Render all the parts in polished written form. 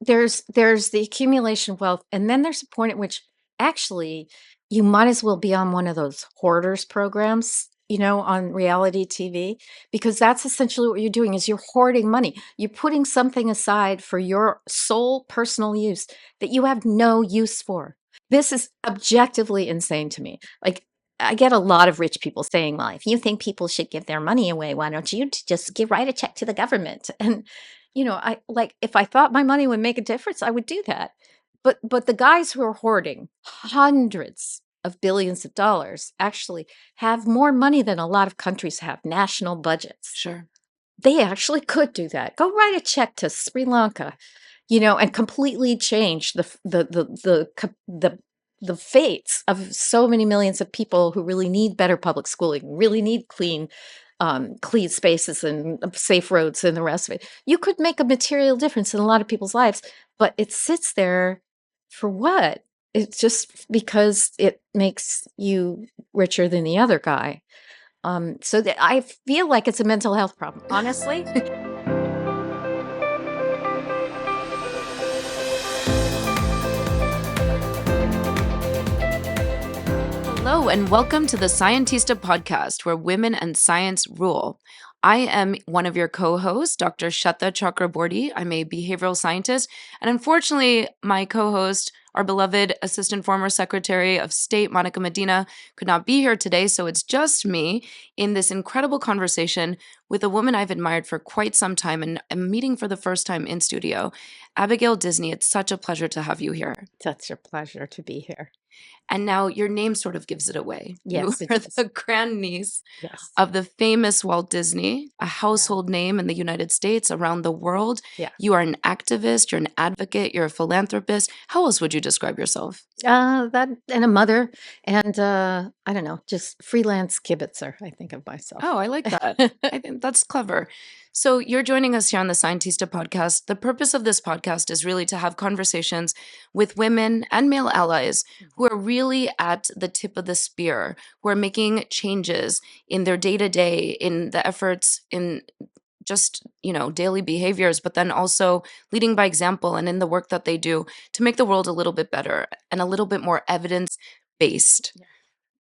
there's the accumulation of wealth, and then there's a point at which actually you might as well be on one of those hoarders programs, on reality TV, because that's essentially what you're doing is you're hoarding money. You're putting something aside for your sole personal use that you have no use for. This is objectively insane to me. Like, I get a lot of rich people saying, well, if you think people should give their money away, why don't you just write a check to the government? And, I like, if I thought my money would make a difference, I would do that. But the guys who are hoarding hundreds of billions of dollars actually have more money than a lot of countries have, national budgets. Sure. They actually could do that. Go write a check to Sri Lanka, and completely change the fates of so many millions of people who really need better public schooling, really need clean spaces and safe roads and the rest of it. You could make a material difference in a lot of people's lives, but it sits there for what? It's just because it makes you richer than the other guy. So that I feel like it's a mental health problem, honestly. Hello, and welcome to the Scientista Podcast, where women and science rule. I am one of your co-hosts, Dr. Sweta Chakraborty. I'm a behavioral scientist, and unfortunately, my co-host, our beloved Assistant Former Secretary of State, Monica Medina, could not be here today, so it's just me in this incredible conversation with a woman I've admired for quite some time and am meeting for the first time in studio, Abigail Disney. It's such a pleasure to have you here. Such a pleasure to be here. And now your name sort of gives it away. Yes, you are the grandniece Yes. of the famous Walt Disney, a household name in the United States, around the world. Yeah. You are an activist, you're an advocate, you're a philanthropist. How else would you describe yourself? That and a mother, and I don't know, just freelance kibitzer, I think of myself. Oh, I like that. I think that's clever. So you're joining us here on the Scientista Podcast. The purpose of this podcast is really to have conversations with women and male allies who are really at the tip of the spear, who are making changes in their day-to-day, in the efforts, in just, daily behaviors, but then also leading by example and in the work that they do to make the world a little bit better and a little bit more evidence-based. Yeah.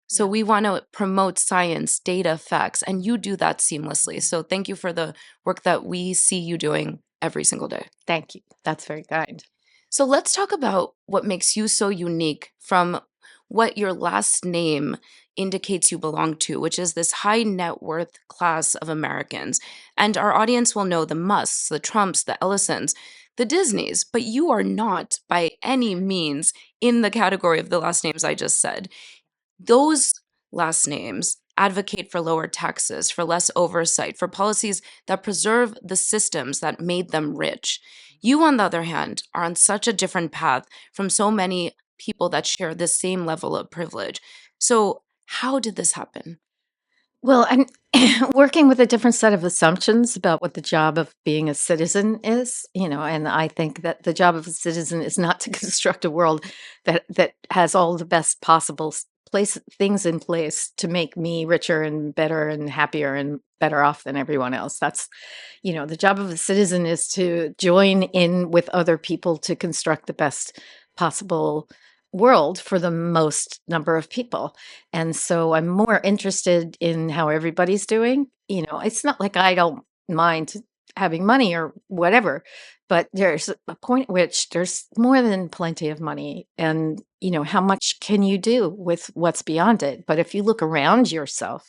So Yeah. we want to promote science, data, facts, and you do that seamlessly. So thank you for the work that we see you doing every single day. Thank you. That's very kind. So let's talk about what makes you so unique from what your last name indicates you belong to, which is this high net worth class of Americans. And our audience will know the Musks, the Trumps, the Ellisons, the Disneys, but you are not by any means in the category of the last names I just said. Those last names advocate for lower taxes, for less oversight, for policies that preserve the systems that made them rich. You, on the other hand, are on such a different path from so many people that share the same level of privilege. So how did this happen? Well, I'm working with a different set of assumptions about what the job of being a citizen is, and I think that the job of a citizen is not to construct a world that has all the best possible things in place to make me richer and better and happier and better off than everyone else. That's, the job of a citizen is to join in with other people to construct the best possible world for the most number of people. And so I'm more interested in how everybody's doing. It's not like I don't mind having money or whatever, but there's a point at which there's more than plenty of money. And, how much can you do with what's beyond it? But if you look around yourself,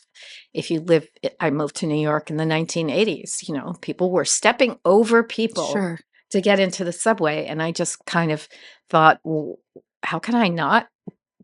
I moved to New York in the 1980s, people were stepping over people Sure. to get into the subway. And I just kind of thought, well, how can I not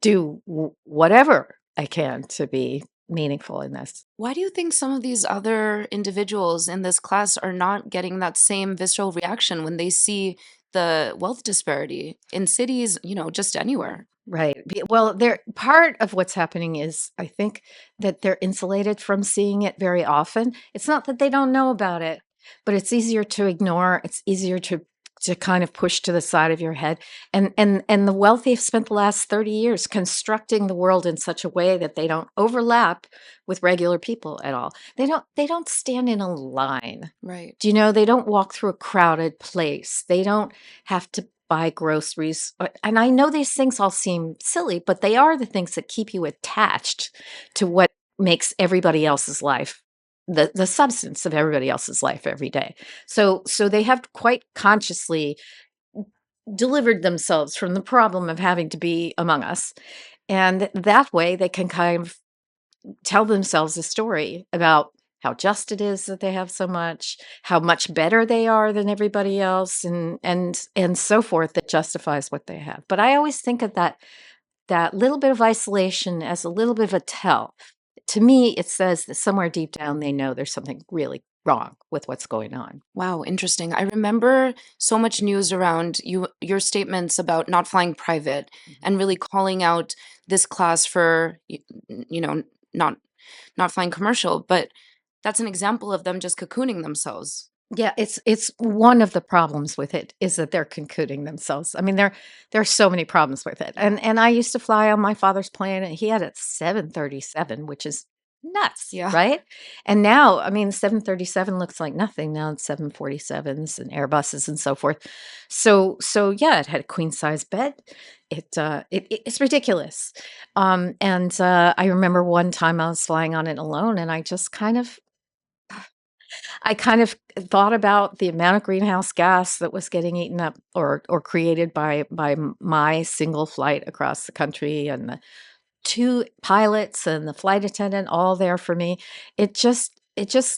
do whatever I can to be meaningful in this? Why do you think some of these other individuals in this class are not getting that same visceral reaction when they see the wealth disparity in cities, just anywhere? Right. Well, part of what's happening is I think that they're insulated from seeing it very often. It's not that they don't know about it, but it's easier to ignore. It's easier to to kind of push to the side of your head. And the wealthy have spent the last 30 years constructing the world in such a way that they don't overlap with regular people at all. They don't stand in a line. Right. Do you know, they don't walk through a crowded place. They don't have to buy groceries. And I know these things all seem silly, but they are the things that keep you attached to what makes everybody else's life, the substance of everybody else's life every day. So they have quite consciously delivered themselves from the problem of having to be among us. And that way they can kind of tell themselves a story about how just it is that they have so much, how much better they are than everybody else, and so forth, that justifies what they have. But I always think of that little bit of isolation as a little bit of a tell. To me, it says that somewhere deep down they know there's something really wrong with what's going on. Wow, interesting. I remember so much news around your statements about not flying private and really calling out this class for not flying commercial, but that's an example of them just cocooning themselves. Yeah, it's one of the problems with it is that they're concluding themselves. I mean, there are so many problems with it. And I used to fly on my father's plane, and he had a 737, which is nuts, Yeah. right? And now, I mean, 737 looks like nothing. Now it's 747s and Airbuses and so forth. So yeah, it had a queen size bed. It's ridiculous. And I remember one time I was flying on it alone, and I kind of thought about the amount of greenhouse gas that was getting eaten up or created by my single flight across the country, and the 2 pilots and the flight attendant all there for me. It just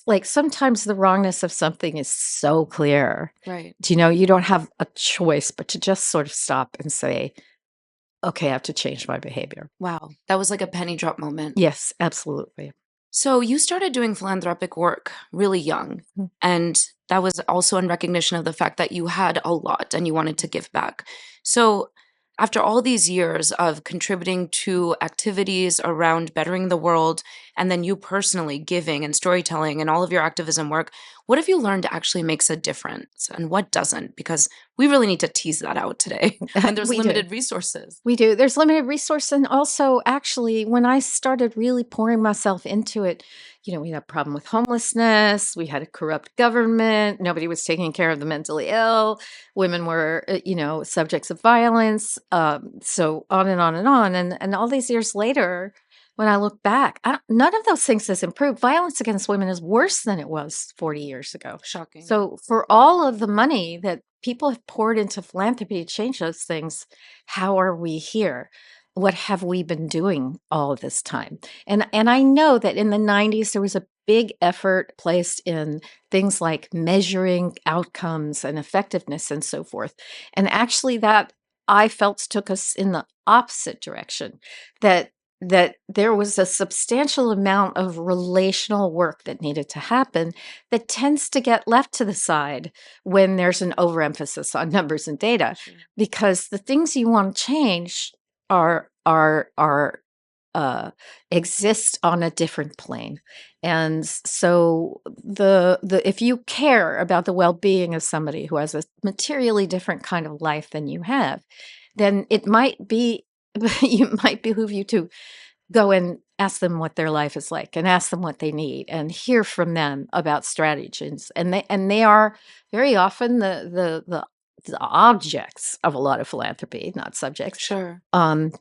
like, sometimes the wrongness of something is so clear. Right. Do you know, you don't have a choice but to just sort of stop and say, "Okay, I have to change my behavior." Wow. That was like a penny drop moment. Yes, absolutely. So you started doing philanthropic work really young, Mm. and that was also in recognition of the fact that you had a lot and you wanted to give back. So after all these years of contributing to activities around bettering the world, and then you personally giving and storytelling and all of your activism work, what have you learned actually makes a difference and what doesn't? Because we really need to tease that out today when there's We do. limited resources. We do. There's limited resource. And also, actually, when I started really pouring myself into it, we had a problem with homelessness. We had a corrupt government. Nobody was taking care of the mentally ill. Women were, subjects of violence. So on and on and on. And all these years later, when I look back, none of those things has improved. Violence against women is worse than it was 40 years ago. Shocking. So for all of the money that people have poured into philanthropy to change those things, how are we here? What have we been doing all of this time? And I know that in the 90s there was a big effort placed in things like measuring outcomes and effectiveness and so forth. And actually that, I felt, took us in the opposite direction. That there was a substantial amount of relational work that needed to happen that tends to get left to the side when there's an overemphasis on numbers and data, Sure. because the things you want to change are exist on a different plane. And so the if you care about the well-being of somebody who has a materially different kind of life than you have, then it might behoove you to go and ask them what their life is like, and ask them what they need, and hear from them about strategies. And they are very often the objects of a lot of philanthropy, not subjects. Sure.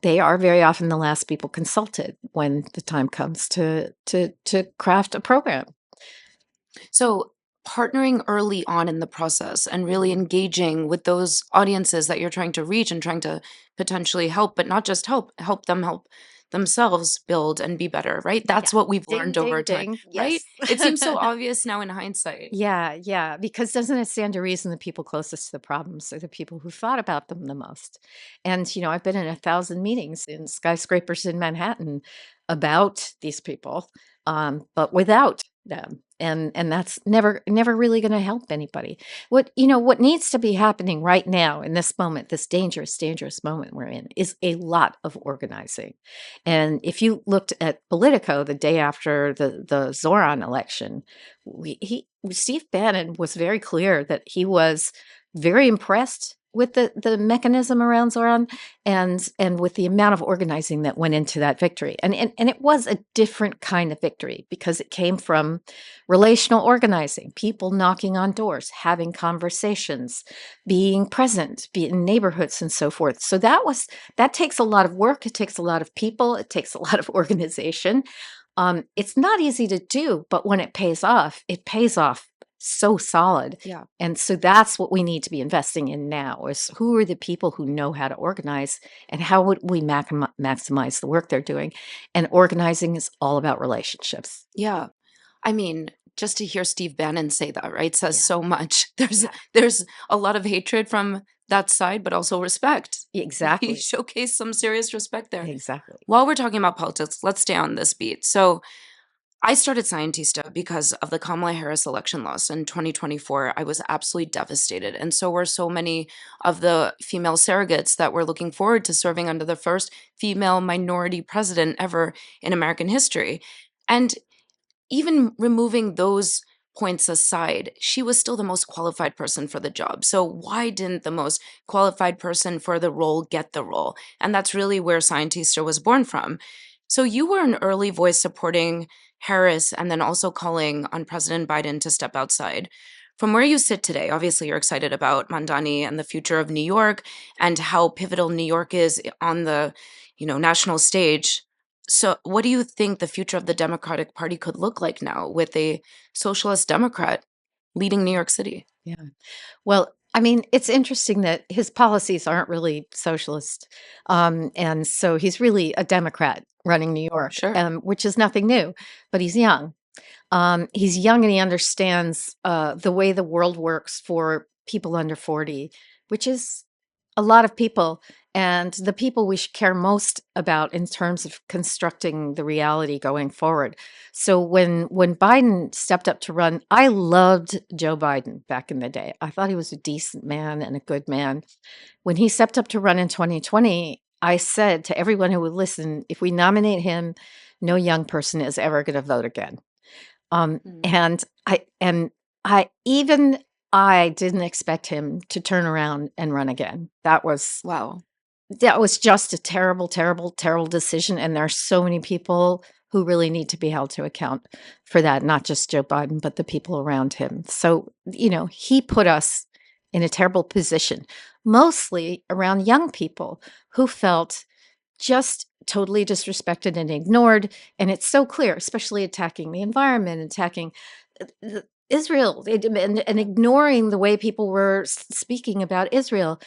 They are very often the last people consulted when the time comes to craft a program. So partnering early on in the process and really engaging with those audiences that you're trying to reach and trying to potentially help, but not just help them help themselves build and be better, right? That's Yeah. what we've Ding, learned over ding, time, ding. right? Yes. It seems so obvious now in hindsight. Yeah, because doesn't it stand to reason the people closest to the problems are the people who thought about them the most? And, I've been in 1,000 meetings in skyscrapers in Manhattan about these people, but without them. And that's never really going to help anybody. What needs to be happening right now in this moment, this dangerous moment we're in, is a lot of organizing. And if you looked at Politico the day after the Zoran election, Steve Bannon was very clear that he was very impressed with the mechanism around Zoran and with the amount of organizing that went into that victory. And it was a different kind of victory because it came from relational organizing, people knocking on doors, having conversations, being present, be in neighborhoods and so forth. So that takes a lot of work. It takes a lot of people. It takes a lot of organization. It's not easy to do, but when it pays off so solid. Yeah. And so that's what we need to be investing in now is who are the people who know how to organize and how would we maximize the work they're doing? And organizing is all about relationships. Yeah. I mean, just to hear Steve Bannon say that, right, says Yeah. so much. Yeah. There's a lot of hatred from that side, but also respect. He Exactly. showcased some serious respect there. Exactly. While we're talking about politics, let's stay on this beat. So I started Scientista because of the Kamala Harris election loss in 2024. I was absolutely devastated. And so were so many of the female surrogates that were looking forward to serving under the first female minority president ever in American history. And even removing those points aside, she was still the most qualified person for the job. So why didn't the most qualified person for the role get the role? And that's really where Scientista was born from. So you were an early voice supporting Harris and then also calling on President Biden to step outside. From where you sit today, obviously you're excited about Mandani and the future of New York and how pivotal New York is on the, national stage. So, what do you think the future of the Democratic Party could look like now with a socialist Democrat leading New York City? Yeah. Well, I mean, it's interesting that his policies aren't really socialist. And so he's really a Democrat running New York, Sure. which is nothing new, but he's young. He's young and he understands the way the world works for people under 40, which is a lot of people and the people we should care most about in terms of constructing the reality going forward. So when Biden stepped up to run, I loved Joe Biden back in the day. I thought he was a decent man and a good man. When he stepped up to run in 2020, I said to everyone who would listen, if we nominate him, no young person is ever going to vote again. Mm. And I didn't expect him to turn around and run again. Wow. That was just a terrible, terrible, terrible decision. And there are so many people who really need to be held to account for that, not just Joe Biden, but the people around him. So, he put us in a terrible position, mostly around young people who felt just totally disrespected and ignored. And it's so clear, especially attacking the environment, attacking Israel, and ignoring the way people were speaking about Israel.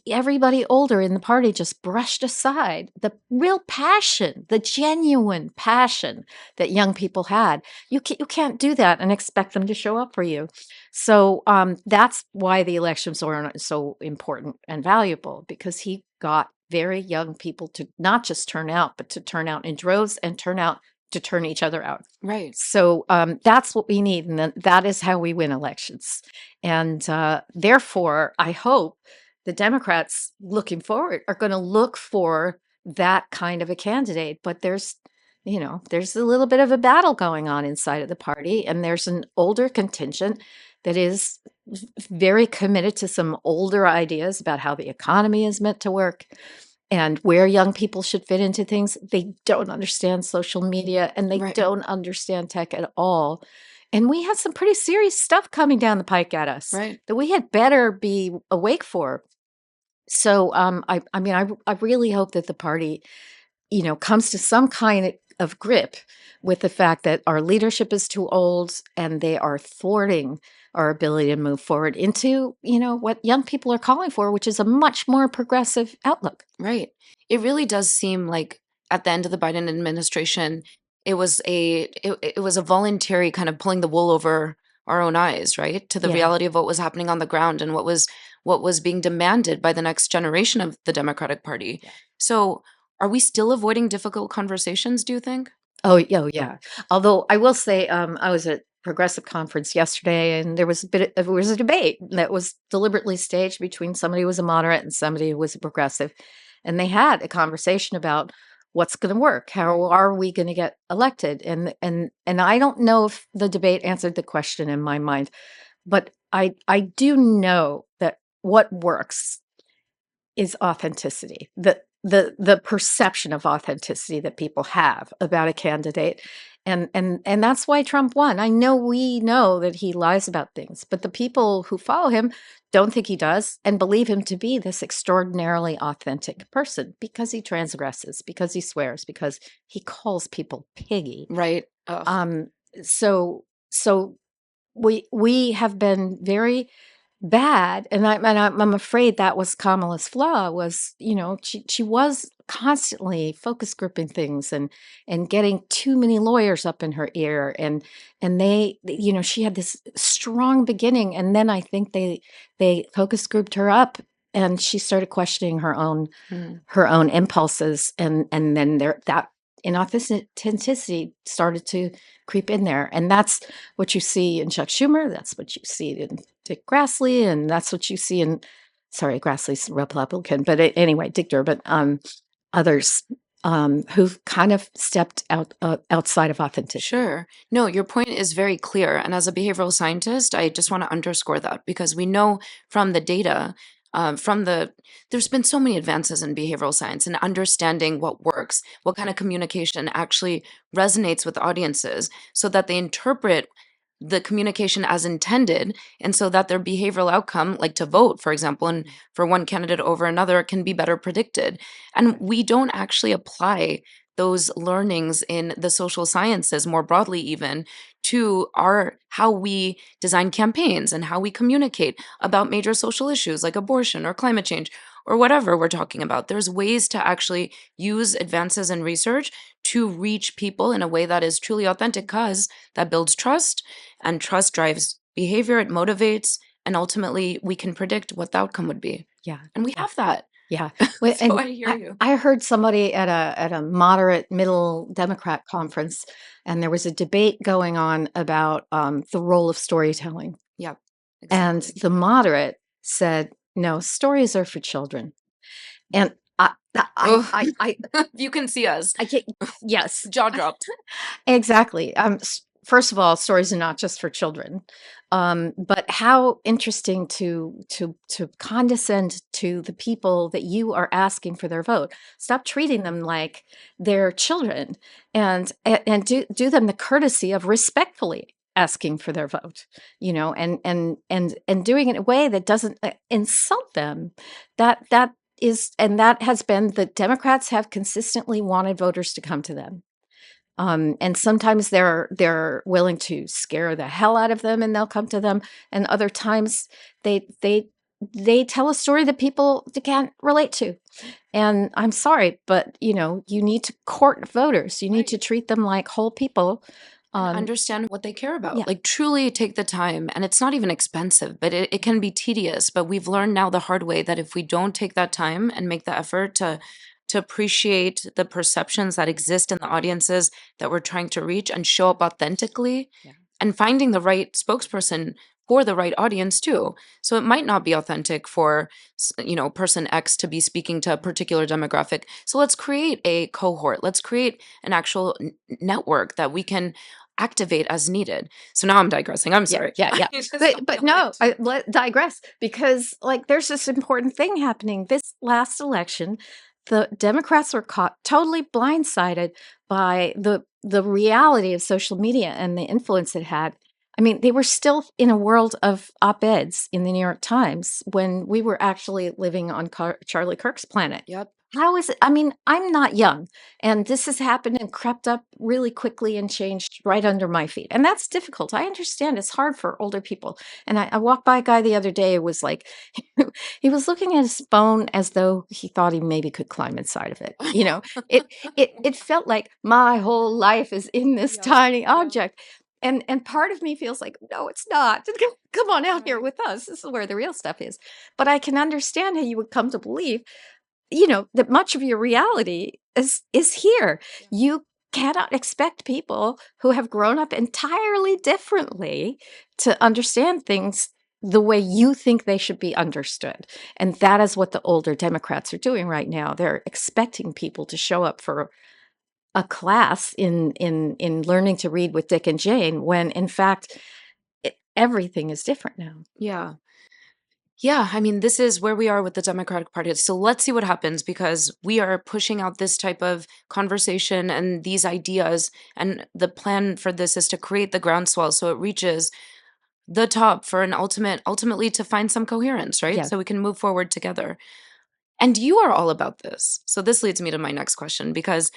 Everybody older in the party just brushed aside the real passion, the genuine passion that young people had. You can't do that and expect them to show up for you. So that's why the elections are so important and valuable, because he got very young people to not just turn out, but to turn out in droves and turn out to turn each other out. Right. So that's what we need. And that is how we win elections. And therefore, I hope the Democrats looking forward are going to look for that kind of a candidate. But there's a little bit of a battle going on inside of the party. And there's an older contingent that is very committed to some older ideas about how the economy is meant to work and where young people should fit into things. They don't understand social media and they Right. don't understand tech at all. And we had some pretty serious stuff coming down the pike at us Right. that we had better be awake for. So I really hope that the party, comes to some kind of grip with the fact that our leadership is too old and they are thwarting our ability to move forward into, what young people are calling for, which is a much more progressive outlook. Right. It really does seem like at the end of the Biden administration, it was a voluntary kind of pulling the wool over our own eyes, right? To the Yeah. reality of what was happening on the ground and what was being demanded by the next generation of the Democratic Party. Yeah. So, are we still avoiding difficult conversations, do you think? Oh, yeah. Although I will say, I was at progressive conference yesterday, and there was a debate that was deliberately staged between somebody who was a moderate and somebody who was a progressive, and they had a conversation about what's going to work. How are we going to get elected? And I don't know if the debate answered the question in my mind, but I do know that what works is authenticity. The perception of authenticity that people have about a candidate. And that's why Trump won. I know we know that he lies about things, but the people who follow him don't think he does and believe him to be this extraordinarily authentic person because he transgresses, because he swears, because he calls people piggy. Right. Ugh. So we have been very bad, and I'm afraid that was Kamala's flaw. Was, she was constantly focus grouping things and getting too many lawyers up in her ear, and they, she had this strong beginning, and then I think they focus grouped her up, and she started questioning Mm. her own impulses, and then that inauthenticity started to creep in there, and that's what you see in Chuck Schumer. That's what you see in Dick Grassley, and that's what you see in, sorry, Grassley's Republican, but anyway, Dick Durbin, others who've kind of stepped outside of authenticity. Sure. No, your point is very clear. And as a behavioral scientist, I just want to underscore that because we know from the data, there's been so many advances in behavioral science and understanding what works, what kind of communication actually resonates with audiences so that they interpret the communication as intended and so that their behavioral outcome, like to vote, for example, and for one candidate over another, can be better predicted. And we don't actually apply those learnings in the social sciences more broadly even to our how we design campaigns and how we communicate about major social issues like abortion or climate change or whatever we're talking about. There's ways to actually use advances in research to reach people in a way that is truly authentic because that builds trust, and trust drives behavior, it motivates, and ultimately we can predict what the outcome would be. Yeah. And we have that. Yeah. So I hear you. I heard somebody at a moderate middle Democrat conference, and there was a debate going on about the role of storytelling. Yep. And Exactly. the moderate said, no, stories are for children. And You can see us. I can't, yes, Jaw dropped. exactly. First of all, stories are not just for children. But how interesting to condescend to the people that you are asking for their vote. Stop treating them like they're children, and do them the courtesy of respectfully asking for their vote, and doing it in a way that doesn't insult them. That is, and that has been, the Democrats have consistently wanted voters to come to them. And sometimes they're willing to scare the hell out of them, and they'll come to them. And other times they tell a story that people can't relate to. And I'm sorry, but you need to court voters. You need to treat them like whole people. And understand what they care about. Yeah. Like truly take the time. And it's not even expensive, but it can be tedious. But we've learned now the hard way that if we don't take that time and make the effort to appreciate the perceptions that exist in the audiences that we're trying to reach and show up authentically, Yeah. and finding the right spokesperson for the right audience too. So it might not be authentic for person X to be speaking to a particular demographic. So let's create a cohort. Let's create an actual network that we can activate as needed. So now I'm digressing. I'm sorry. Yeah. But no, let digress, because there's this important thing happening. This last election, the Democrats were caught totally blindsided by the reality of social media and the influence it had. I mean, they were still in a world of op-eds in the New York Times when we were actually living on Charlie Kirk's planet. Yep. How is it? I mean, I'm not young, and this has happened and crept up really quickly and changed right under my feet. And that's difficult. I understand it's hard for older people. And I walked by a guy the other day who was like, he was looking at his phone as though he thought he maybe could climb inside of it. It felt like my whole life is in this tiny object. And part of me feels like, no, it's not. Come on out here with us. This is where the real stuff is. But I can understand how you would come to believe that much of your reality is here. You cannot expect people who have grown up entirely differently to understand things the way you think they should be understood. And that is what the older Democrats are doing right now. They're expecting people to show up for a class in learning to read with Dick and Jane, when in fact everything is different now. Yeah. Yeah, I mean, this is where we are with the Democratic Party. So let's see what happens because we are pushing out this type of conversation and these ideas. And the plan for this is to create the groundswell so it reaches the top for an ultimately to find some coherence, right? Yes. So we can move forward together. And you are all about this. So this leads me to my next question because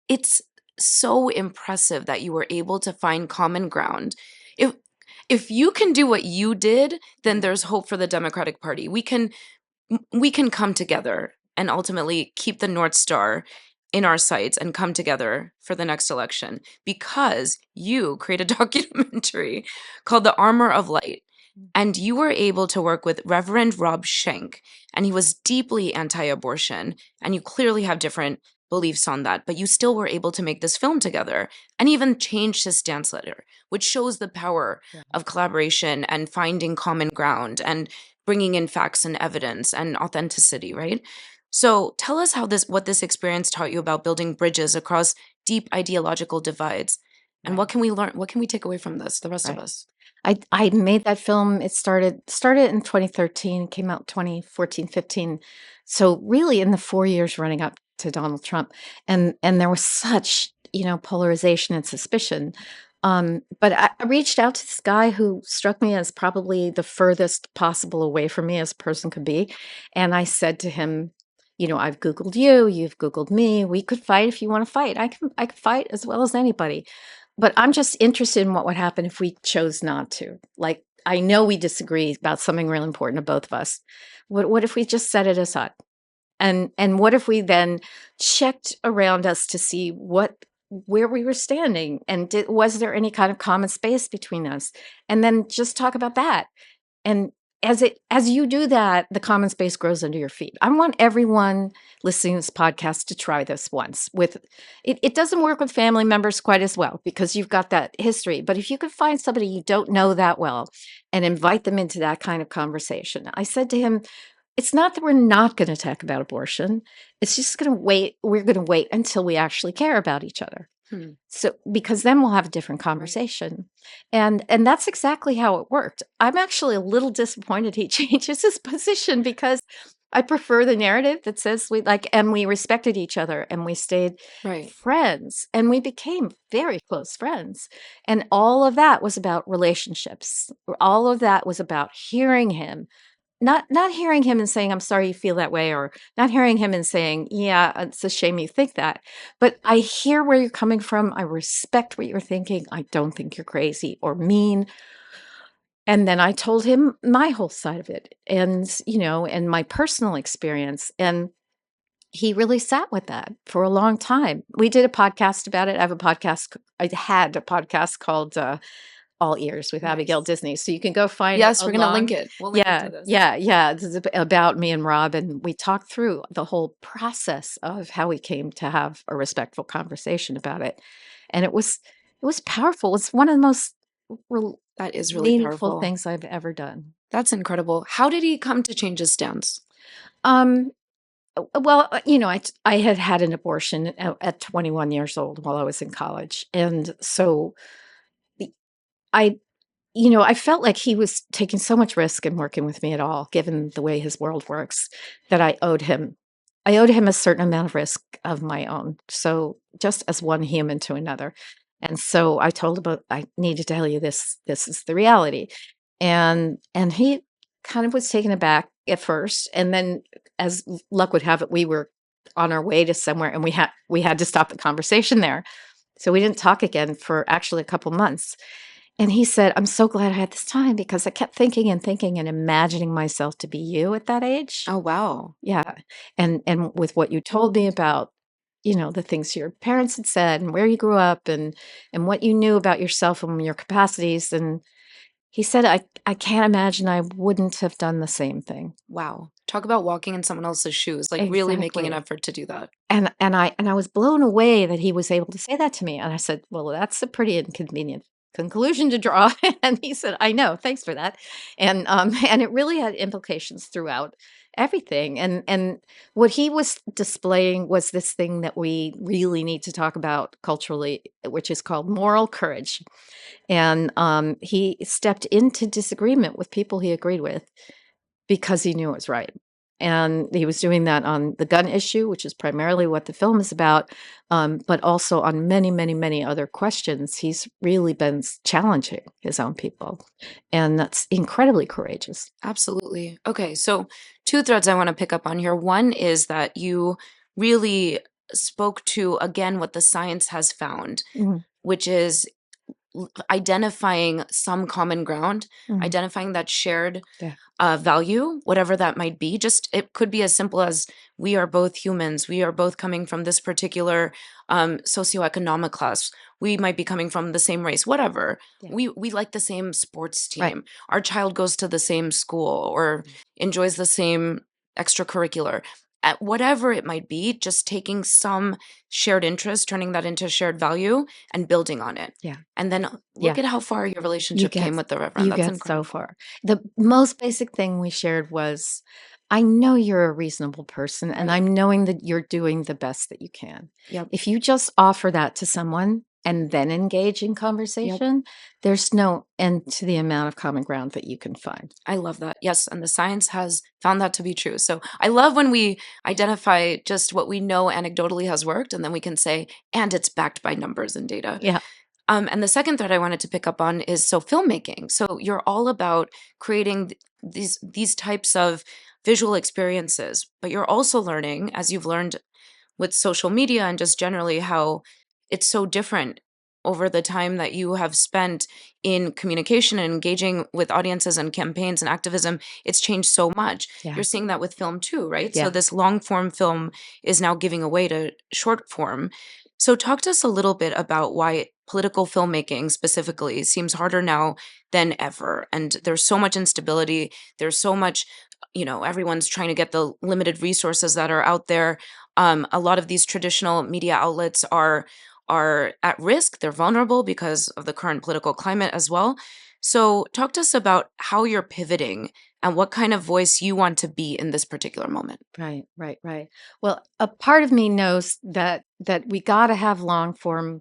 it's so impressive that you were able to find common ground. If if you can do what you did, then there's hope for the Democratic Party. We can come together and ultimately keep the North Star in our sights and come together for the next election because you create a documentary called The Armor of Light. And you were able to work with Reverend Rob Schenck, and he was deeply anti abortion. And you clearly have different beliefs on that, but you still were able to make this film together and even change his stance letter, which shows the power Yeah. of collaboration and finding common ground and bringing in facts and evidence and authenticity, right? So tell us what this experience taught you about building bridges across deep ideological divides. And what Right. can we learn? What can we take away from this, the rest of Right. us? I made that film. It started in 2013, came out 2014, 15. So really in the 4 years running up to Donald Trump. And there was such, polarization and suspicion. But I reached out to this guy who struck me as probably the furthest possible away from me as a person could be. And I said to him, I've Googled you, you've Googled me. We could fight if you want to fight. I can fight as well as anybody. But I'm just interested in what would happen if we chose not to. Like, I know we disagree about something real important to both of us. What if we just set it aside? And what if we then checked around us to see where we were standing and was there any kind of common space between us? And then just talk about that. And as you do that, the common space grows under your feet. I want everyone listening to this podcast to try this once. It doesn't work with family members quite as well because you've got that history. But if you could find somebody you don't know that well and invite them into that kind of conversation. I said to him, it's not that we're not going to talk about abortion. It's just going to wait. We're going to wait until we actually care about each other. So because then we'll have a different conversation. And that's exactly how it worked. I'm actually a little disappointed he changes his position because I prefer the narrative that says we respected each other and we stayed Right. friends and we became very close friends. And all of that was about relationships. All of that was about hearing him, not hearing him and saying, "I'm sorry you feel that way," or not hearing him and saying, "Yeah, it's a shame you think that." But I hear where you're coming from. I respect what you're thinking. I don't think you're crazy or mean. And then I told him my whole side of it and my personal experience. And he really sat with that for a long time. We did a podcast about it. I had a podcast called All Ears with Abigail Nice. Disney. So you can go find it Yes, we're gonna link along. it. We'll link it Yeah, to this. yeah, yeah. This is about me and Rob, and we talked through the whole process of how we came to have a respectful conversation about it. And it was powerful. It's one of the most rel That is really meaningful powerful. things I've ever done. That's incredible. How did he come to change his stance? Um, well, I had had an abortion at 21 years old while I was in college, and so the I I felt like he was taking so much risk in working with me at all, given the way his world works, that I owed him a certain amount of risk of my own. So just as one human to another. And so I told him, I need to tell you this. This is the reality. And he kind of was taken aback at first. And then as luck would have it, we were on our way to somewhere and we had to stop the conversation there. So we didn't talk again for actually a couple months. And he said, "I'm so glad I had this time because I kept thinking and thinking and imagining myself to be you at that age." Oh, wow. Yeah. And with what you told me about, the things your parents had said and where you grew up and what you knew about yourself and your capacities. And he said, I can't imagine I wouldn't have done the same thing. Wow. Talk about walking in someone else's shoes, like really making an Exactly. effort to do that. And I was blown away that he was able to say that to me. And I said, "Well, that's a pretty inconvenient conclusion to draw. And he said, I know, thanks for that. And it really had implications throughout everything. And what he was displaying was this thing that we really need to talk about culturally, which is called moral courage. And he stepped into disagreement with people he agreed with because he knew it was right. And he was doing that on the gun issue, which is primarily what the film is about, but also on many, many, many other questions. He's really been challenging his own people. And that's incredibly courageous. Absolutely. Okay, so two threads I want to pick up on here. One is that you really spoke to, again, what the science has found, which is identifying some common ground, identifying that shared Yeah. value, whatever that might be. Just it could be as simple as we are both humans. We are both coming from this particular socioeconomic class. We might be coming from the same race, whatever. Yeah. We like the same sports team. Right. Our child goes to the same school or enjoys the same extracurricular. At whatever it might be, just taking some shared interest, turning that into shared value and building on it. Yeah. And then look at how far your relationship came with the Reverend. You That's get incredible. so far. The most basic thing we shared was, I know you're a reasonable person, and Right. I'm knowing that you're doing the best that you can. Yep. If you just offer that to someone and then engage in conversation, there's no end to the amount of common ground that you can find. I love that. Yes, and the science has found that to be true. So I love when we identify just what we know anecdotally has worked, and then we can say, and it's backed by numbers and data. Yeah. And the second thread I wanted to pick up on is filmmaking. So you're all about creating these types of visual experiences, but you're also learning, as you've learned with social media and just generally, how it's so different over the time that you have spent in communication and engaging with audiences and campaigns and activism. It's changed so much. Yeah. You're seeing that with film too, right? Yeah. So this long form film is now giving away to short form. So talk to us a little bit about why political filmmaking specifically seems harder now than ever. And there's so much instability. There's so much, everyone's trying to get the limited resources that are out there. A lot of these traditional media outlets are at risk. They're vulnerable because of the current political climate as well. So talk to us about how you're pivoting and what kind of voice you want to be in this particular moment. Right. Well, a part of me knows that we got to have long form,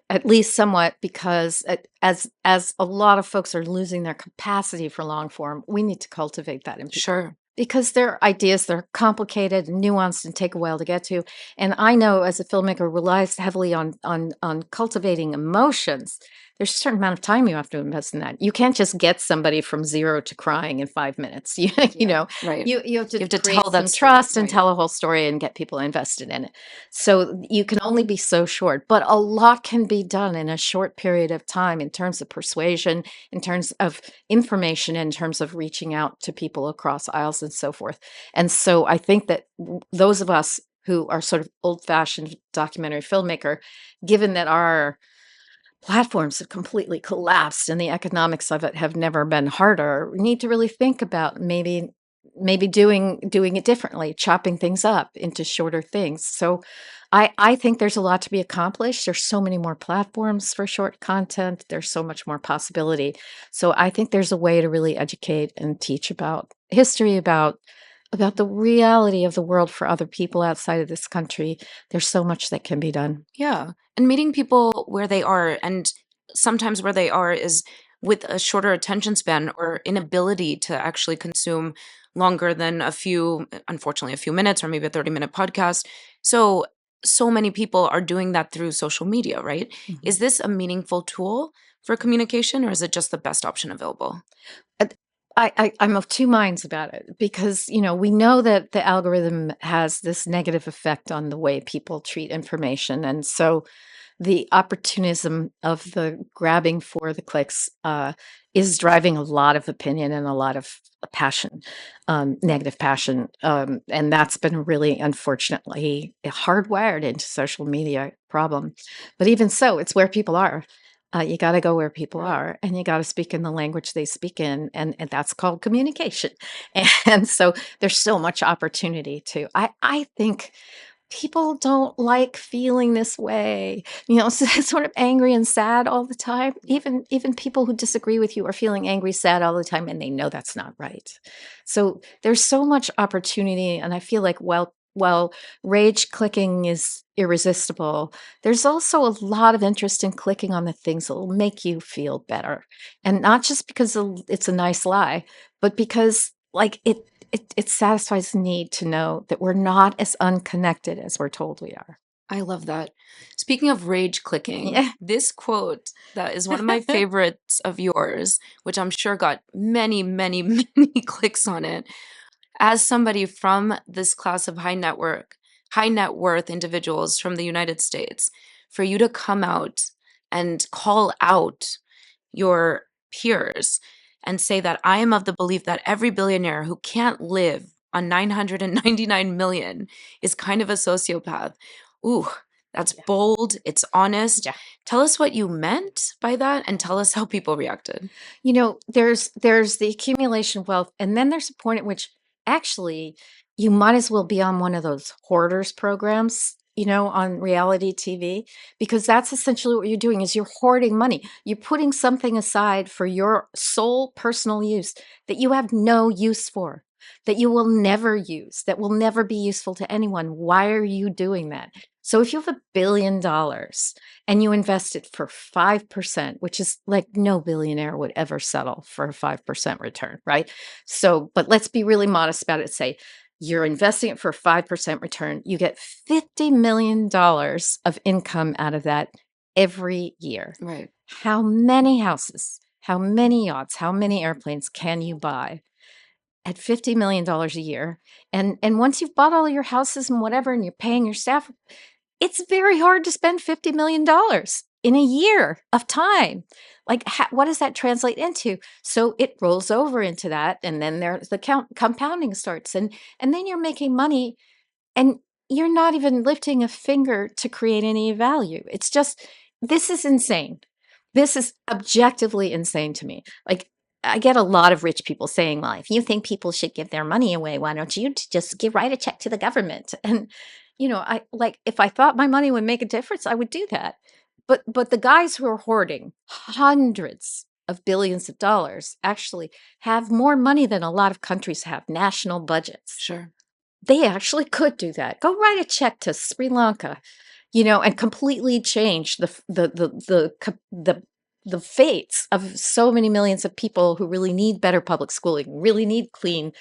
at least somewhat, because as a lot of folks are losing their capacity for long form, we need to cultivate that in people. Sure. Because they're ideas, they're complicated and nuanced and take a while to get to. And I know, as a filmmaker, relies heavily on cultivating emotions. There's a certain amount of time you have to invest in that. You can't just get somebody from zero to crying in 5 minutes. You know, Right. you have to You have to create tell that some story, trust and right. tell a whole story and get people invested in it. So you can only be so short, but a lot can be done in a short period of time in terms of persuasion, in terms of information, in terms of reaching out to people across aisles and so forth. And so I think that those of us who are sort of old-fashioned documentary filmmaker, given that our platforms have completely collapsed and the economics of it have never been harder, we need to really think about maybe doing it differently, chopping things up into shorter things. So I think there's a lot to be accomplished. There's so many more platforms for short content. There's so much more possibility. So I think there's a way to really educate and teach about history, about the reality of the world for other people outside of this country. There's so much that can be done. Yeah. And meeting people where they are, and sometimes where they are is with a shorter attention span or inability to actually consume longer than unfortunately, a few minutes or maybe a 30-minute podcast. So many people are doing that through social media, right? Mhm. Is this a meaningful tool for communication, or is it just the best option available? I'm of two minds about it, because we know that the algorithm has this negative effect on the way people treat information, and so the opportunism of the grabbing for the clicks is driving a lot of opinion and a lot of passion, negative passion, and that's been really, unfortunately, hardwired into social media problem. But even so, it's where people are. You got to go where people Right. are, and you got to speak in the language they speak in, and that's called communication. And so there's so much opportunity too. I think people don't like feeling this way, sort of angry and sad all the time. Even people who disagree with you are feeling angry, sad all the time, and they know that's not right. So there's so much opportunity, and I feel like while rage clicking is irresistible, there's also a lot of interest in clicking on the things that will make you feel better, and not just because it's a nice lie, but because like it satisfies the need to know that we're not as unconnected as we're told we are. I love that. Speaking of rage clicking, Yeah. this quote that is one of my favorites of yours, which I'm sure got many, many, many clicks on it. As somebody from this class of high net worth individuals from the United States, for you to come out and call out your peers and say that I am of the belief that every billionaire who can't live on 999 million is kind of a sociopath. Ooh, that's Yeah. bold. It's honest. Yeah. Tell us what you meant by that and tell us how people reacted. There's the accumulation of wealth, and then there's a point at which actually you might as well be on one of those hoarders programs, on reality TV, because that's essentially what you're doing is you're hoarding money. You're putting something aside for your sole personal use that you have no use for, that you will never use, that will never be useful to anyone. Why are you doing that? So if you have $1 billion and you invest it for 5%, which is like no billionaire would ever settle for a 5% return, right? So, but let's be really modest about it. Say you're investing it for a 5% return. You get $50 million of income out of that every year. Right. How many houses, how many yachts, how many airplanes can you buy at $50 million a year? And once you've bought all your houses and whatever, and you're paying your staff, it's very hard to spend $50 million in a year of time. Like, what does that translate into? So it rolls over into that. And then there's the compounding starts. And then you're making money and you're not even lifting a finger to create any value. It's just, this is insane. This is objectively insane to me. Like, I get a lot of rich people saying, well, if you think people should give their money away, why don't you just write a check to the government? And, I like, if I thought my money would make a difference, I would do that. But the guys who are hoarding hundreds of billions of dollars actually have more money than a lot of countries have, national budgets. Sure. They actually could do that. Go write a check to Sri Lanka, and completely change the fates of so many millions of people who really need better public schooling, really need clean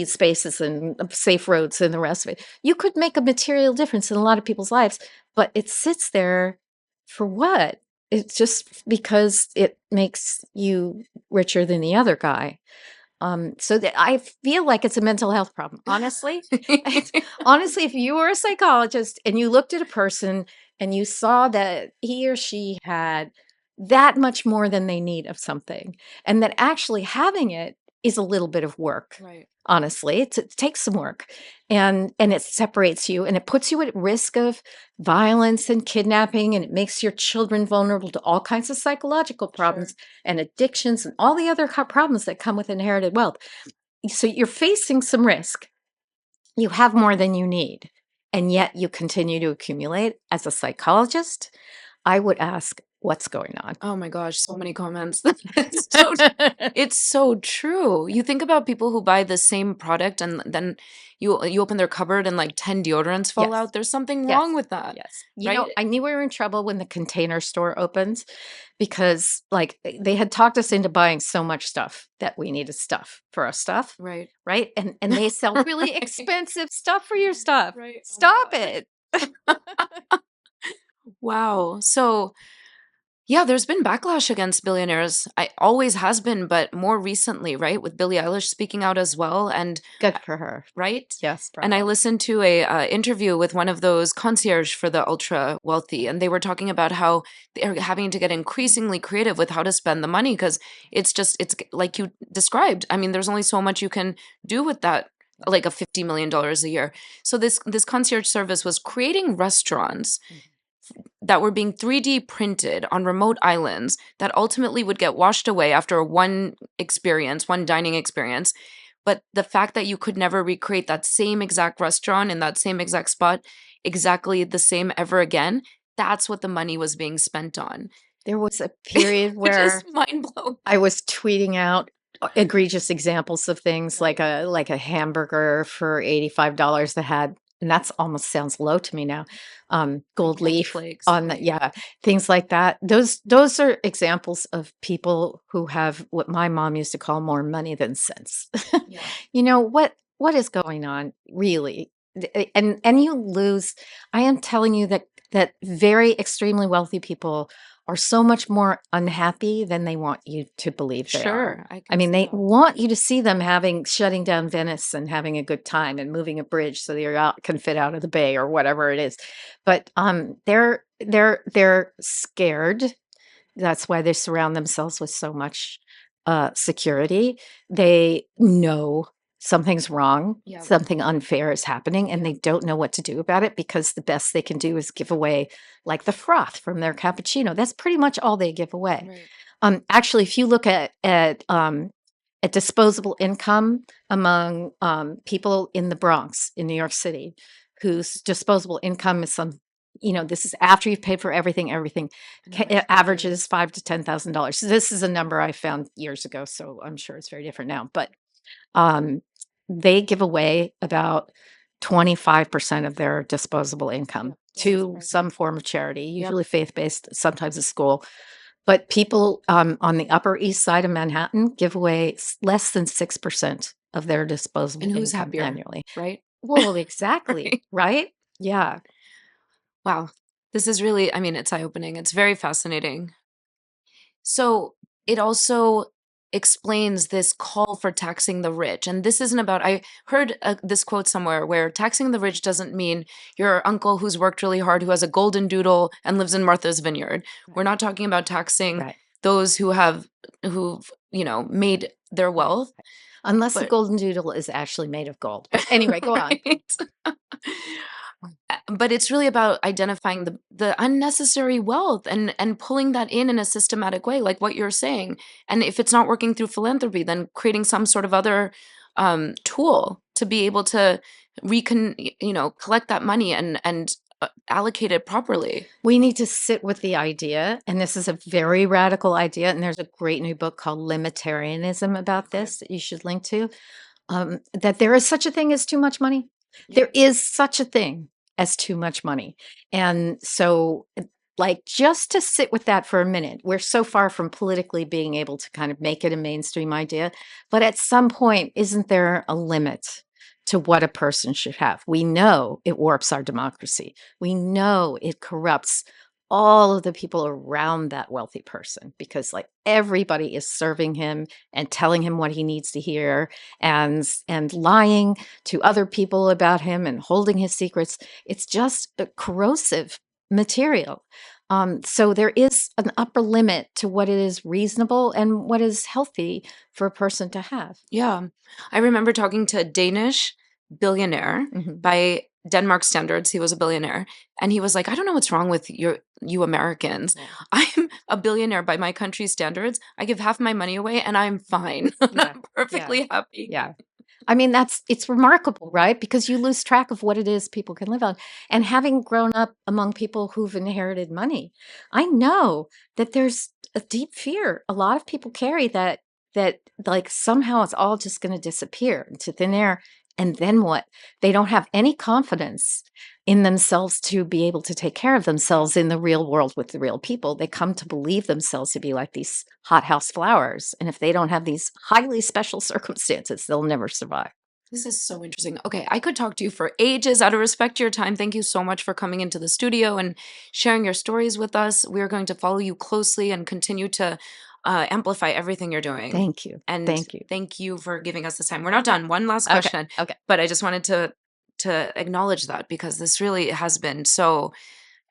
spaces and safe roads and the rest of it. You could make a material difference in a lot of people's lives, but it sits there for what? It's just because it makes you richer than the other guy. So that I feel like it's a mental health problem. Honestly, honestly, if you were a psychologist and you looked at a person and you saw that he or she had that much more than they need of something, and that actually having it is a little bit of work. Right. Honestly, it takes some work, and it separates you, and it puts you at risk of violence and kidnapping, and it makes your children vulnerable to all kinds of psychological problems. Sure. And addictions and all the other problems that come with inherited wealth. So you're facing some risk. You have more than you need, and yet you continue to accumulate. As a psychologist, I would ask, what's going on? Oh my gosh, so many comments. It's so true. You think about people who buy the same product and then you open their cupboard and like 10 deodorants fall Yes. out. There's something Yes. wrong with that. Yes. Right? I knew we were in trouble when the Container Store opens because like they had talked us into buying so much stuff that we needed stuff for our stuff. Right. Right. And they sell really expensive stuff for your stuff. Right. Oh Stop my it. Wow. So yeah, there's been backlash against billionaires. I always has been, but more recently, right? With Billie Eilish speaking out as well. And Good for her. right? Yes. And I Bravo. listened to a interview with one of those concierge for the ultra wealthy, and they were talking about how they're having to get increasingly creative with how to spend the money because it's like you described. I mean, there's only so much you can do with that, like a $50 million a year. So this concierge service was creating restaurants that were being 3D printed on remote islands that ultimately would get washed away after one dining experience, but the fact that you could never recreate that same exact restaurant in that same exact spot exactly the same ever again, that's what the money was being spent on. There was a period Which is where mind-blowing. I was tweeting out egregious examples of things Right. like a hamburger for $85 that had, and that's almost sounds low to me now, gold Candy leaf flakes, on the, right. yeah, things like that. Those are examples of people who have what my mom used to call more money than sense. Yeah. You know, what is going on really? And you lose, I am telling you that very extremely wealthy people are so much more unhappy than they want you to believe they are. Sure, I I can mean, see they that. want you to see them shutting down Venice and having a good time and moving a bridge so they can fit out of the bay or whatever it is. But they're scared. That's why they surround themselves with so much security. They know something's wrong, Yeah, something unfair is happening, and yeah, they don't know what to do about it because the best they can do is give away like the froth from their cappuccino. That's pretty much all they give away. right. Actually, if you look at disposable income among people in the Bronx in New York City, whose disposable income is this is after you've paid for everything And how much it they give. averages $5,000 to $10,000. So this is a number I found years ago, so I'm sure it's very different now. But um, they give away about 25% of their disposable Yeah, income that's to surprising. some form of charity, Yep. usually faith-based, sometimes a school. But people on the Upper East Side of Manhattan give away less than 6% of their disposable And who's income happier, annually. right? Well, exactly, Right. right? Yeah. Wow. This is really, I mean, it's eye-opening. It's very fascinating. So it also explains this call for taxing the rich. And this isn't about, I heard this quote somewhere where taxing the rich doesn't mean your uncle who's worked really hard, who has a golden doodle and lives in Martha's Vineyard. We're not talking about taxing Right. those who've, made their Right. wealth, Unless the but golden doodle is actually made of gold. But anyway, go on. right. But it's really about identifying the unnecessary wealth and pulling that in a systematic way, like what you're saying. And if it's not working through philanthropy, then creating some sort of other tool to be able to collect that money and allocate it properly. We need to sit with the idea, and this is a very radical idea, and there's a great new book called Limitarianism about Okay. this that you should link to, that there is such a thing as too much money. Yeah. There is such a thing as too much money. And so, like, just to sit with that for a minute, we're so far from politically being able to kind of make it a mainstream idea. But at some point, isn't there a limit to what a person should have? We know it warps our democracy. We know it corrupts all of the people around that wealthy person because like everybody is serving him and telling him what he needs to hear and lying to other people about him and holding his secrets. It's just a corrosive material. So there is an upper limit to what is reasonable and what is healthy for a person to have. Yeah. I remember talking to a Danish billionaire Mhm. by Denmark standards. He was a billionaire. And he was like, I don't know what's wrong with you Americans. Yeah. I'm a billionaire by my country's standards. I give half my money away and I'm fine. Yeah. I'm Yeah. perfectly happy. Yeah. I mean, it's remarkable, right? Because you lose track of what it is people can live on. And having grown up among people who've inherited money, I know that there's a deep fear. A lot of people carry that like somehow it's all just going to disappear into thin air. And then what? They don't have any confidence in themselves to be able to take care of Yeah. themselves in the real world with the real people. They come to believe themselves to be like these hothouse flowers. And if they don't have these highly special circumstances, they'll never survive. This is so interesting. Okay, I could talk to you for ages. Out of respect to your time, thank you so much for coming into the studio and sharing your stories with us. We're going to follow you closely and continue to amplify everything you're doing. Thank you. And Thank you. thank you for giving us this time. We're not done. One last Okay. question, Okay. but I just wanted to acknowledge that because this really has been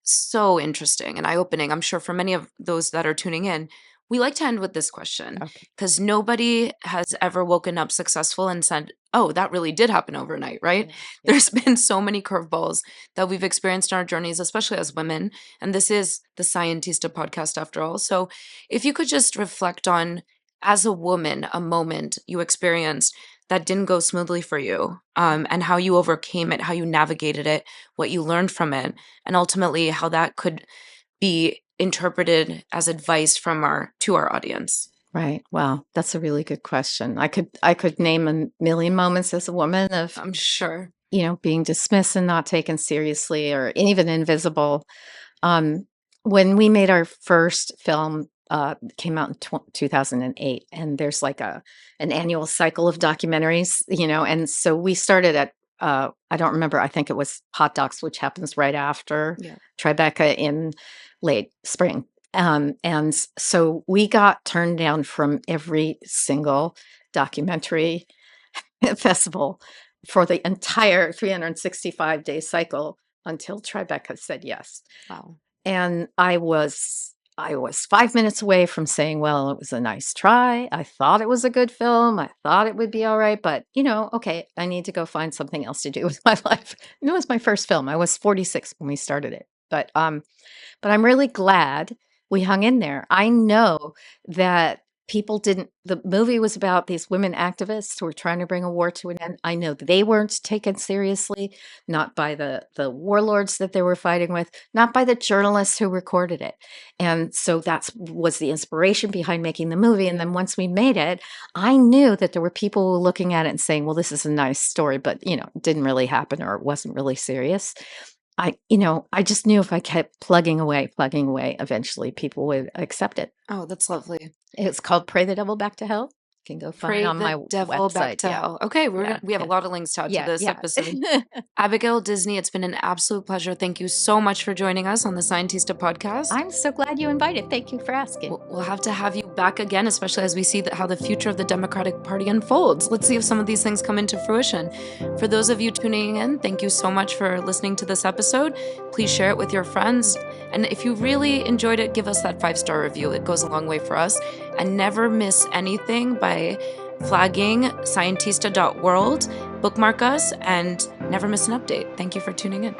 so interesting and eye-opening, I'm sure for many of those that are tuning in. We like to end with this question Okay. because nobody has ever woken up successful and said, oh, that really did happen overnight, right? Yeah. Yeah. There's been so many curveballs that we've experienced in our journeys, especially as women. And this is the Scientista podcast after all. So if you could just reflect on, as a woman, a moment you experienced that didn't go smoothly for you, and how you overcame it, how you navigated it, what you learned from it, and ultimately how that could be interpreted as advice to our audience. Right. Wow, that's a really good question. I could name a million moments as a woman of, I'm sure. being dismissed and not taken seriously or even invisible. Um, when we made our first film, came out in 2008, and there's like an annual cycle of documentaries, and so we started at, I don't remember, I think it was Hot Docs, which happens right after Yeah. Tribeca in late spring. And so we got turned down from every single documentary festival for the entire 365-day cycle until Tribeca said yes. Wow. And I was 5 minutes away from saying, "Well, it was a nice try. I thought it was a good film. I thought it would be all right, but, okay, I need to go find something else to do with my life." And it was my first film. I was 46 when we started it. But I'm really glad we hung in there. I know that the movie was about these women activists who were trying to bring a war to an end. I know they weren't taken seriously, not by the warlords that they were fighting with, not by the journalists who recorded it. And so that was the inspiration behind making the movie. And then once we made it, I knew that there were people who were looking at it and saying, well, this is a nice story, but it didn't really happen, or it wasn't really serious. I just knew if I kept plugging away, eventually people would accept it. Oh, that's lovely. It's called Pray the Devil Back to Hell. You can go find it Pray on my the devil back website. to Yeah. hell. Okay, Yeah. we have a Yeah. lot of links to add to Yeah. this Yeah. episode. Abigail Disney, it's been an absolute pleasure. Thank you so much for joining us on the Scientista Podcast. I'm so glad you invited. Thank you for asking. We'll have to have you back again, especially as we see how the future of the Democratic Party unfolds. Let's see if some of these things come into fruition. For those of you tuning in, thank you so much for listening to this episode. Please share it with your friends. And if you really enjoyed it, give us that 5-star review. It goes a long way for us. And never miss anything by flagging scientista.world, bookmark us, and never miss an update. Thank you for tuning in.